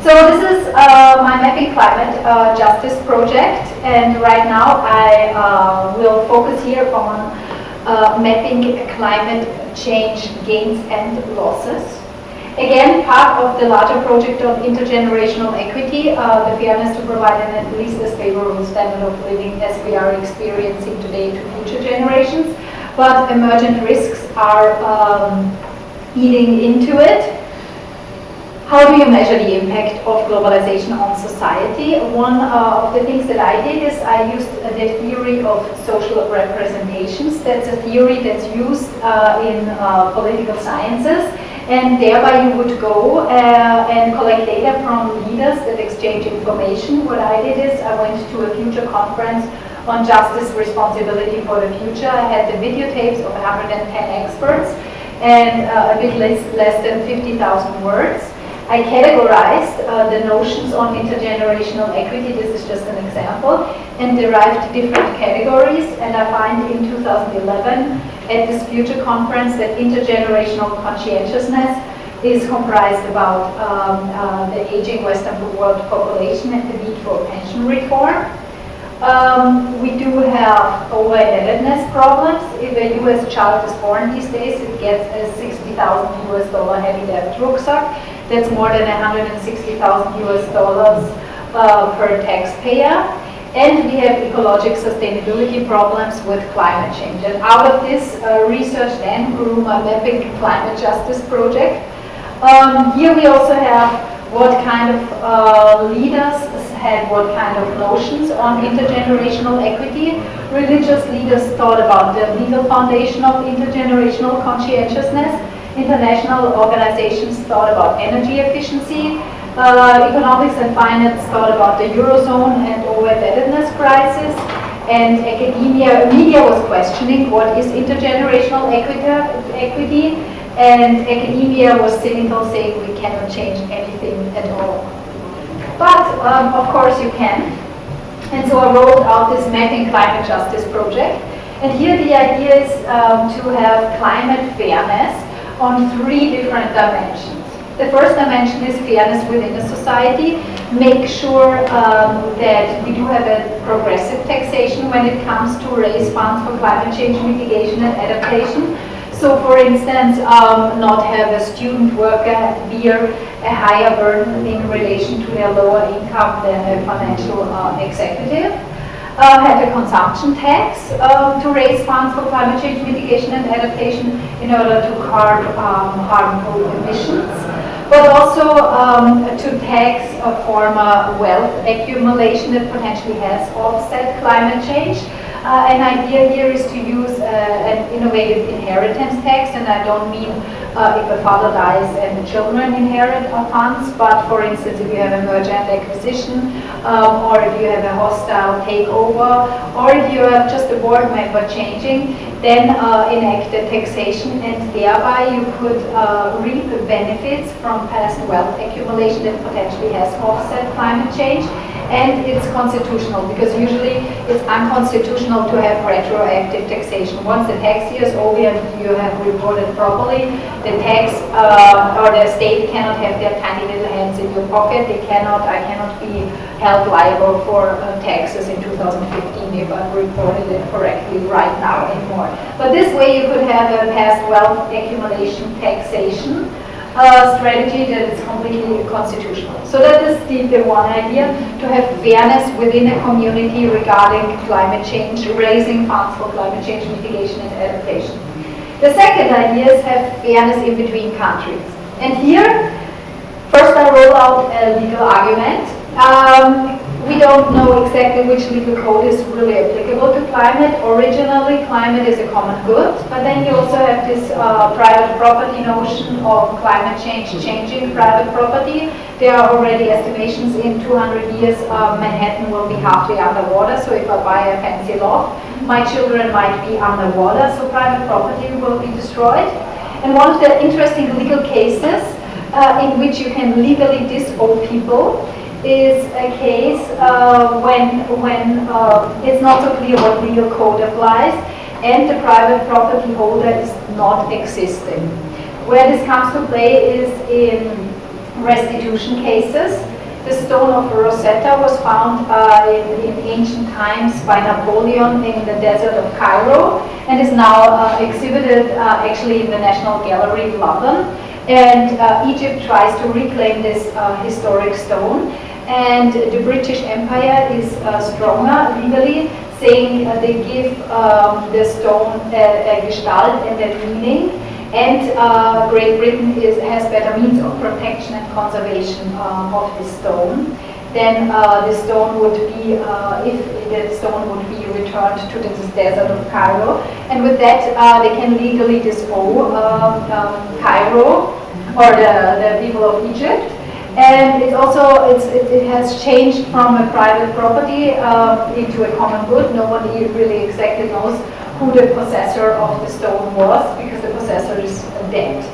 So this is my Mapping Climate Justice project, and right now I will focus here on mapping climate change gains and losses. Again, part of the larger project on intergenerational equity, the fairness to provide at least a favorable standard of living as we are experiencing today to future generations. But emergent risks are eating into it. How do you measure the impact of globalization on society? One of the things that I did is I used the theory of social representations. That's a theory that's used in political sciences, and thereby you would go and collect data from leaders that exchange information. What I did is I went to a future conference on justice responsibility for the future. I had the videotapes of 110 experts and a bit less than 50,000 words. I categorized the notions on intergenerational equity, this is just an example, and derived different categories, and I find in 2011 at this future conference that intergenerational conscientiousness is comprised about the aging Western world population and the need for pension reform. We do have over-indebtedness problems. If a US child is born these days, it gets a $60,000 US heavy debt rucksack. That's more than $160,000 US per taxpayer. And we have ecologic sustainability problems with climate change. And out of this research then grew my Mapping Climate Justice project. Here we also have what kind of leaders had what kind of notions on intergenerational equity. Religious leaders thought about the legal foundation of intergenerational conscientiousness. International organizations thought about energy efficiency. Economics and finance thought about the Eurozone and over-indebtedness crisis. And media was questioning what is intergenerational equity. And academia was cynical, saying we cannot change anything at all. But of course you can. And so I rolled out this Mapping Climate Justice project. And here the idea is to have climate fairness on 3 different dimensions. The first dimension is fairness within the society. Make sure that we do have a progressive taxation when it comes to raise funds for climate change mitigation and adaptation. So for instance, not have a student worker bear a higher burden in relation to their lower income than a financial executive. Have a consumption tax to raise funds for climate change mitigation and adaptation in order to curb harmful emissions, but also to tax a former wealth accumulation that potentially has offset climate change. An idea here is to use an innovative inheritance tax, and I don't mean if a father dies and the children inherit funds, but for instance if you have a merger and acquisition, or if you have a hostile takeover, or if you have just a board member changing, then enact a taxation, and thereby you could reap benefits from past wealth accumulation that potentially has offset climate change. And it's constitutional, because usually it's unconstitutional to have retroactive taxation. Once the tax year is over and you have reported properly, the tax or the state cannot have their tiny little hands in your pocket. I cannot be held liable for taxes in 2015 if I've reported it correctly right now anymore. But this way you could have a past wealth accumulation taxation strategy that is completely constitutional. So that is the one idea, to have fairness within a community regarding climate change, raising funds for climate change mitigation and adaptation. The second idea is have fairness in between countries. And here, first I roll out a legal argument. We don't know exactly which legal code is really applicable to climate. Originally, climate is a common good, but then you also have this private property notion of climate change changing private property. There are already estimations in 200 years Manhattan will be halfway underwater, so if I buy a fancy loft, my children might be underwater, so private property will be destroyed. And one of the interesting legal cases in which you can legally disown people is a case when it's not so clear what legal code applies and the private property holder is not existing. Where this comes to play is in restitution cases. The stone of Rosetta was found in ancient times by Napoleon in the desert of Cairo and is now exhibited actually in the National Gallery in London. And Egypt tries to reclaim this historic stone. And the British Empire is stronger legally, saying they give the stone a gestalt and a meaning. And Great Britain has better means of protection and conservation of the stone. Then the stone would be, if the stone would be returned to the desert of Cairo. And with that, they can legally disown Cairo or the people of Egypt. And it also it has changed from a private property into a common good. Nobody really exactly knows who the possessor of the stone was, because the possessor is dead.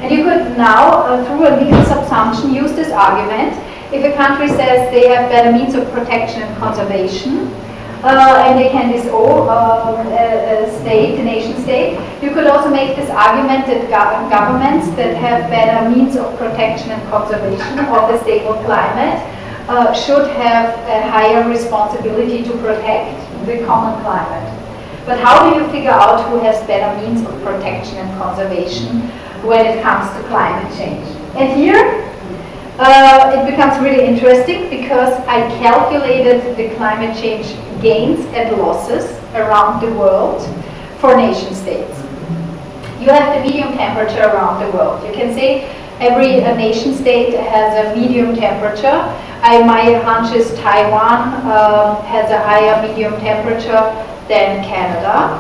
And you could now, through a legal subsumption, use this argument. If a country says they have better means of protection and conservation, and they can disown a state, a nation state, you could also make this argument that governments that have better means of protection and conservation of a stable climate should have a higher responsibility to protect the common climate. But how do you figure out who has better means of protection and conservation when it comes to climate change? And here it becomes really interesting, because I calculated the climate change gains and losses around the world for nation states. You have the medium temperature around the world. You can say every nation state has a medium temperature. My hunch is Taiwan has a higher medium temperature than Canada.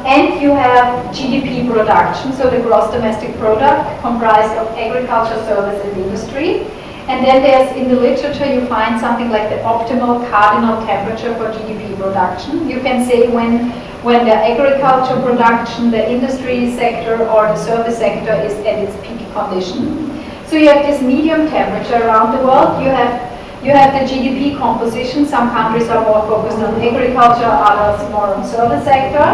And you have GDP production, so the gross domestic product, comprised of agriculture, service, and industry. And then there's, in the literature, you find something like the optimal cardinal temperature for GDP production. You can say when the agriculture production, the industry sector, or the service sector is at its peak condition. So you have this medium temperature around the world. You have the GDP composition. Some countries are more focused on agriculture, others more on service sector.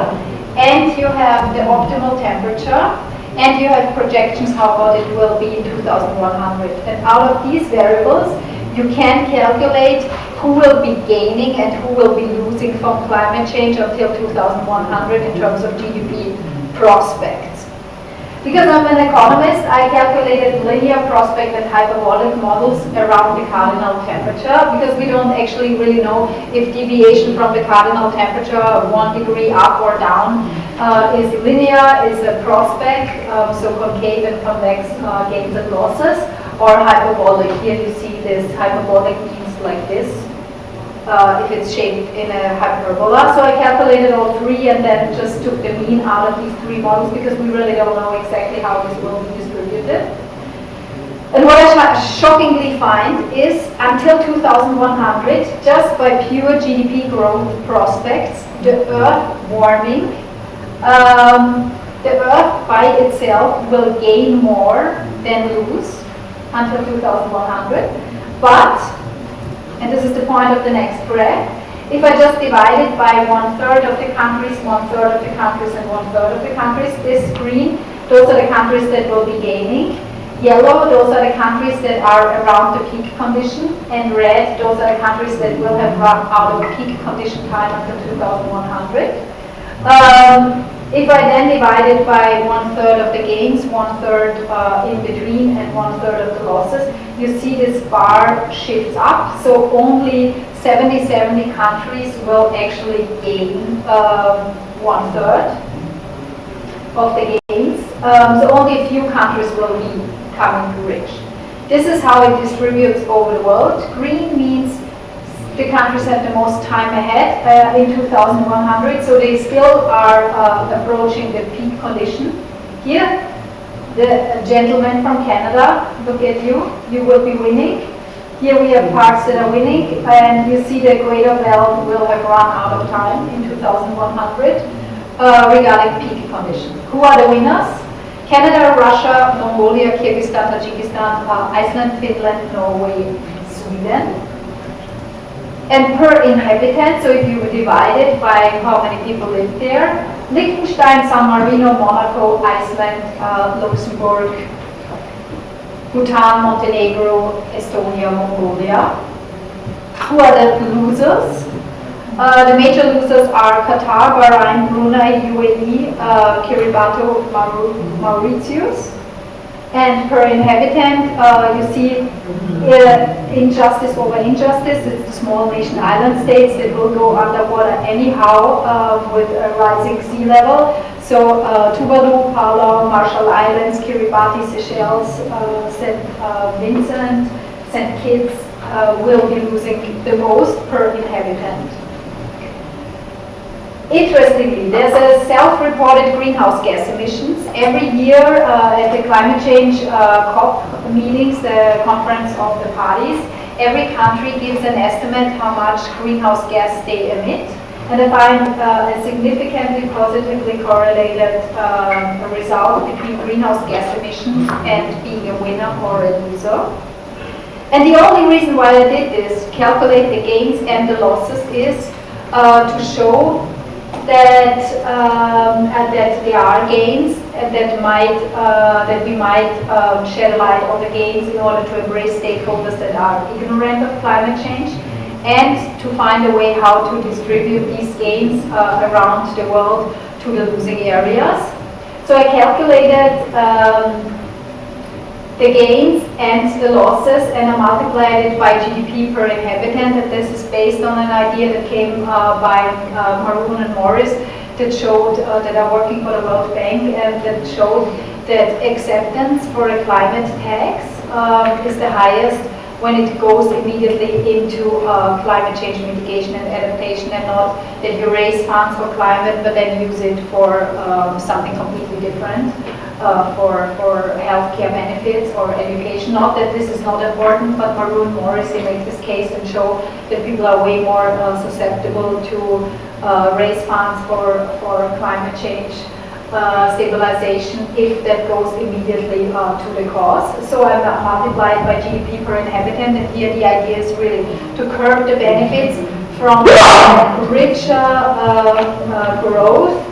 And you have the optimal temperature. And you have projections how hot it will be in 2100. And out of these variables, you can calculate who will be gaining and who will be losing from climate change until 2100 in terms of GDP prospects. Because I'm an economist, I calculated linear prospect and hyperbolic models around the cardinal temperature, because we don't actually really know if deviation from the cardinal temperature, 1 degree up or down, is linear, is a prospect, so concave and convex gains and losses, or hyperbolic. Here you see this hyperbolic means like this, if it's shaped in a hyperbola. So I calculated all three and then just took the mean out of these three models, because we really don't know exactly how this will be distributed. And what I shockingly find is, until 2100, just by pure GDP growth prospects, the Earth warming, the Earth by itself will gain more than lose until 2100. But, and this is the point of the next graph, if I just divide it by 1/3 of the countries, 1/3 of the countries, and 1/3 of the countries, this green, those are the countries that will be gaining. Yellow, those are the countries that are around the peak condition. And red, those are the countries that will have run out of peak condition time until 2100. If I then divide it by 1/3 of the gains, 1/3 in between, and 1/3 of the losses, you see this bar shifts up. So only 70 countries will actually gain 1/3 of the gains. So only a few countries will be coming rich. This is how it distributes over the world. Green means the countries have the most time ahead in 2100, so they still are approaching the peak condition. Here, the gentleman from Canada, look at you, you will be winning. Here we have parks that are winning, and you see the greater belt will have run out of time in 2100 regarding peak condition. Who are the winners? Canada, Russia, Mongolia, Kyrgyzstan, Tajikistan, Iceland, Finland, Norway, Sweden. And per inhabitant, so if you divide it by how many people live there, Liechtenstein, San Marino, Monaco, Iceland, Luxembourg, Bhutan, Montenegro, Estonia, Mongolia. Who are the losers? The major losers are Qatar, Bahrain, Brunei, UAE, Kiribati, Mauritius. And per inhabitant, you see injustice over injustice. It's the small nation island states that will go underwater anyhow with a rising sea level. So Tuvalu, Palau, Marshall Islands, Kiribati, Seychelles, St. Vincent, St. Kitts will be losing the most per inhabitant. Interestingly, there's a self-reported greenhouse gas emissions. Every year at the climate change COP meetings, the conference of the parties, every country gives an estimate how much greenhouse gas they emit. And I find a significantly positively correlated result between greenhouse gas emissions and being a winner or a loser. And the only reason why I did this, calculate the gains and the losses, is to show that there are gains and that we might shed light on the gains in order to embrace stakeholders that are ignorant of climate change, and to find a way how to distribute these gains around the world to the losing areas. So I calculated the gains and the losses, and I multiplied it by GDP per inhabitant. And this is based on an idea that came by Maroon and Morris, that showed that are working for the World Bank, and that showed that acceptance for a climate tax is the highest when it goes immediately into climate change mitigation and adaptation, and not that you raise funds for climate but then use it for something completely different. For healthcare benefits or education. Not that this is not important, but Maroon Morris made this case and show that people are way more susceptible to raise funds for climate change stabilization if that goes immediately to the cause. So I multiplied by GDP per inhabitant, and here the idea is really to curb the benefits from richer growth.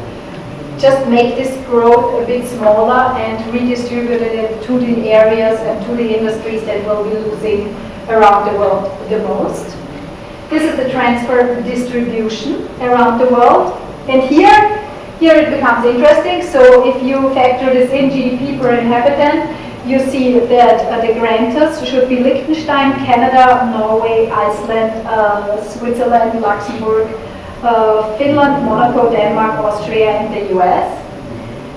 Just make this growth a bit smaller and redistribute it to the areas and to the industries that will be losing around the world the most. This is the transfer distribution around the world. And here it becomes interesting. So if you factor this in GDP per inhabitant, you see that the grantors should be Liechtenstein, Canada, Norway, Iceland, Switzerland, Luxembourg, Finland, Monaco, Denmark, Austria, and the US.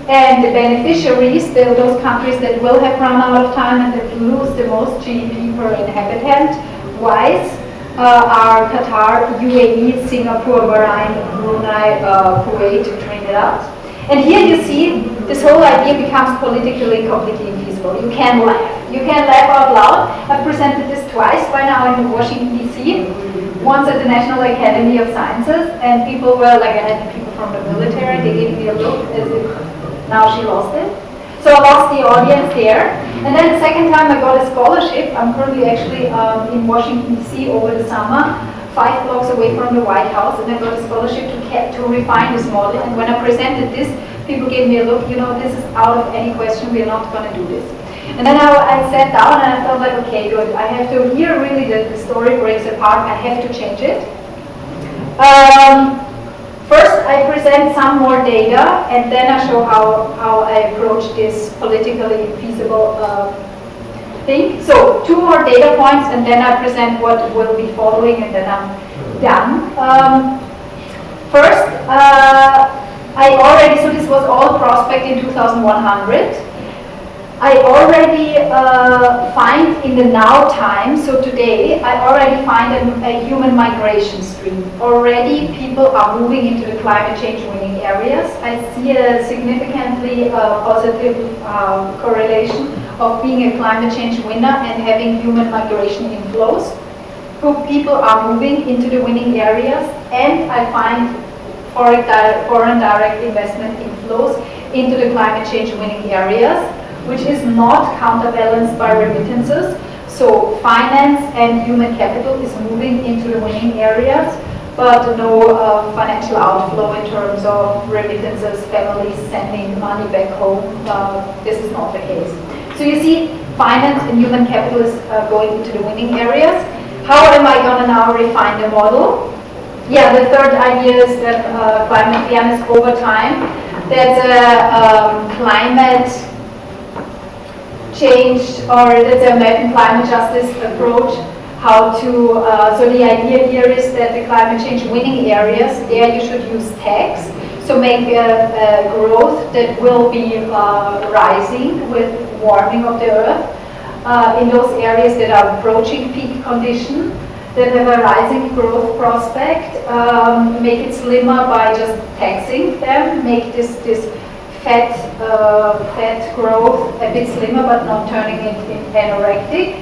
And the beneficiaries, those countries that will have run out of time and that lose the most GDP per inhabitant wise, are Qatar, UAE, Singapore, Bahrain, Brunei, Kuwait, Trinidad. And here you see this whole idea becomes politically completely infeasible. You can laugh. You can laugh out loud. I've presented this twice by now in Washington, D.C. Once at the National Academy of Sciences, and people were like, I had people from the military, they gave me a look as if now she lost it. So I lost the audience there. And then the second time I got a scholarship. I'm currently actually in Washington, D.C. over the summer, 5 blocks away from the White House, and I got a scholarship to refine this model. And when I presented this, people gave me a look, this is out of any question, we are not going to do this. And then I sat down and I felt like, okay, good, I have to, here really the story breaks apart, I have to change it. First, I present some more data, and then I show how I approach this politically feasible thing. So, 2 more data points, and then I present what will be following, and then I'm done. First, so this was all prospect in 2100. I already find in the now time, so today, I already find a human migration stream. Already people are moving into the climate change winning areas. I see a significantly positive correlation of being a climate change winner and having human migration inflows. People are moving into the winning areas, and I find foreign direct investment inflows into the climate change winning areas, which is not counterbalanced by remittances. So finance and human capital is moving into the winning areas, but no financial outflow in terms of remittances, families sending money back home. This is not the case. So you see, finance and human capital is going into the winning areas. How am I going to now refine the model? Yeah, the third idea is that climate fairness over time. That's a climate change, or that's an American climate justice approach. How to, so the idea here is that the climate change winning areas, there you should use tax. So make a growth that will be rising with warming of the earth in those areas that are approaching peak condition, that have a rising growth prospect, make it slimmer by just taxing them, make this fat growth a bit slimmer but not turning it anorectic.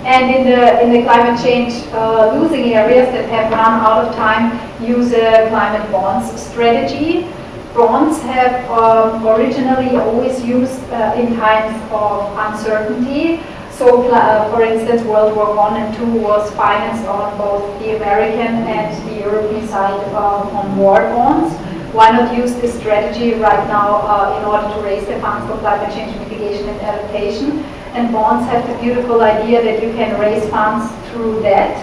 And in the climate change losing areas that have run out of time, use a climate bonds strategy. Bonds have originally always used in times of uncertainty. So, for instance, World War I and II was financed on both the American and the European side on war bonds. Why not use this strategy right now in order to raise the funds for climate change mitigation and adaptation? And bonds have the beautiful idea that you can raise funds through debt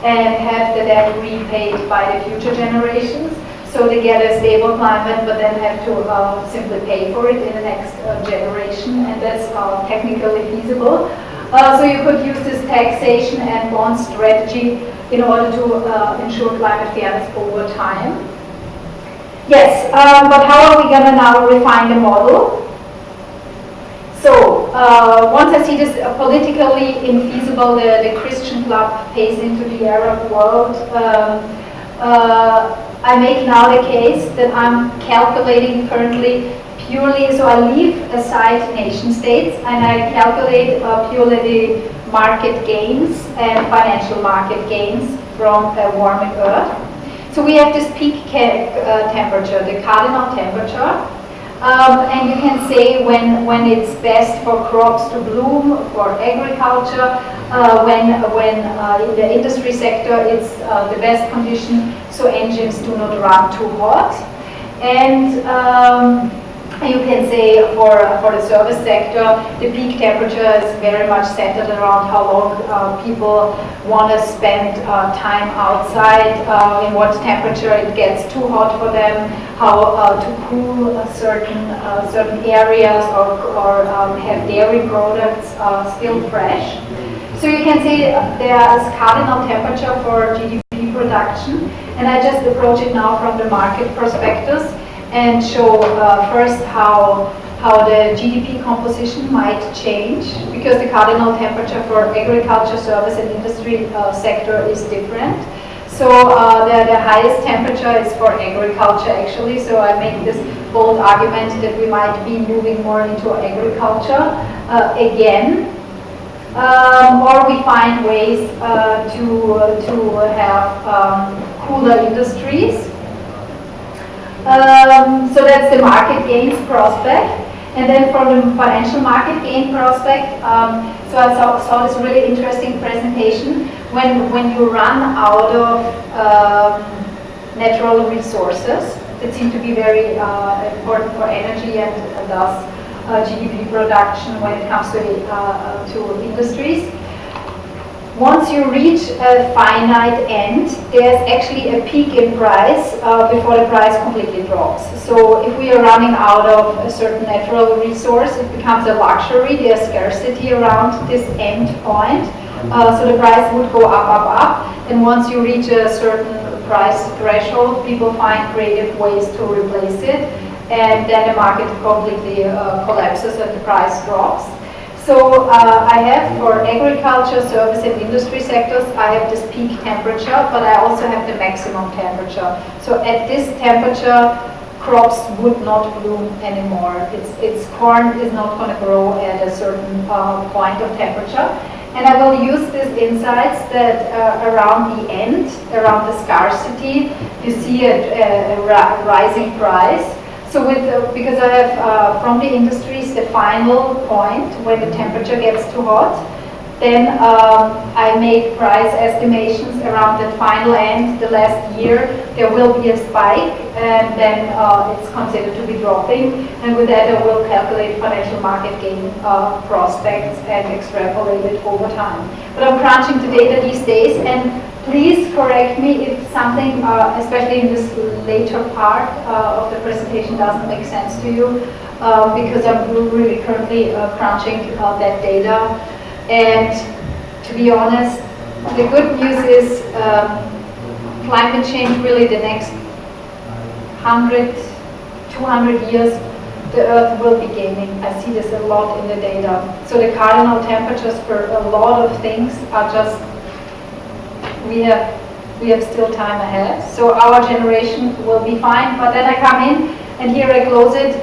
and have the debt repaid by the future generations. So they get a stable climate, but then have to simply pay for it in the next generation, and that's technically feasible. So you could use this taxation and bond strategy in order to ensure climate fairness over time. Yes, but how are we going to now refine the model? So, once I see this politically infeasible, the Christian club pays into the Arab world, I make now the case that I'm calculating currently purely, so I leave aside nation states and I calculate purely the market gains and financial market gains from a warming earth. So we have this peak temperature, the cardinal temperature. And you can say when it's best for crops to bloom, for agriculture, when in the industry sector it's the best condition, so engines do not run too hot. And you can say for the service sector, the peak temperature is very much centered around how long people want to spend time outside, in what temperature it gets too hot for them, how to cool certain areas or have dairy products still fresh. So you can say there's cardinal temperature for GDP production, and I just approach it now from the market perspectives and show first how the GDP composition might change, because the cardinal temperature for agriculture, service and industry sector is different. So the highest temperature is for agriculture actually, so I make this bold argument that we might be moving more into agriculture again. Or we find ways to have cooler industries. So that's the market gains prospect. And then from the financial market gain prospect, so I saw this really interesting presentation. When you run out of natural resources that seem to be very important for energy and thus GDP production when it comes to industries. Once you reach a finite end, there's actually a peak in price before the price completely drops. So if we are running out of a certain natural resource, it becomes a luxury. There's scarcity around this end point. So the price would go up. And once you reach a certain price threshold, people find creative ways to replace it. And then the market completely collapses and the price drops. So I have for agriculture, service and industry sectors, I have this peak temperature, but I also have the maximum temperature. So at this temperature, crops would not bloom anymore. Its corn is not going to grow at a certain point of temperature. And I will use these insights that around the end, around the scarcity, you see a rising price. So because I have from the industries the final point when the temperature gets too hot, Then I made price estimations around the final end. The last year there will be a spike, and then it's considered to be dropping. And with that I will calculate financial market gain prospects and extrapolate it over time. But I'm crunching the data these days, and please correct me if something, especially in this later part of the presentation, doesn't make sense to you, because I'm really currently crunching that data. And to be honest, the good news is climate change, really the next 100, 200 years, the Earth will be gaining. I see this a lot in the data. So the cardinal temperatures for a lot of things are just, we have still time ahead. So our generation will be fine. But then I come in, and here I close it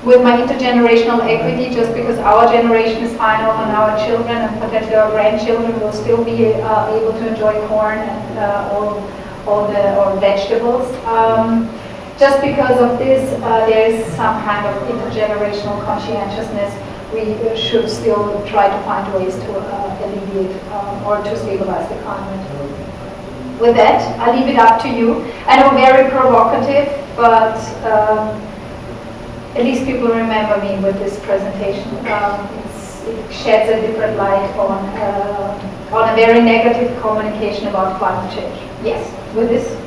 with my intergenerational equity, just because our generation is fine, often our children and potentially our grandchildren will still be able to enjoy corn and all the vegetables. Just because of this, there is some kind of intergenerational conscientiousness. We should still try to find ways to alleviate or to stabilize the climate. With that, I leave it up to you. I know, very provocative, but at least people remember me with this presentation. It sheds a different light on a very negative communication about climate change. Yes, with this.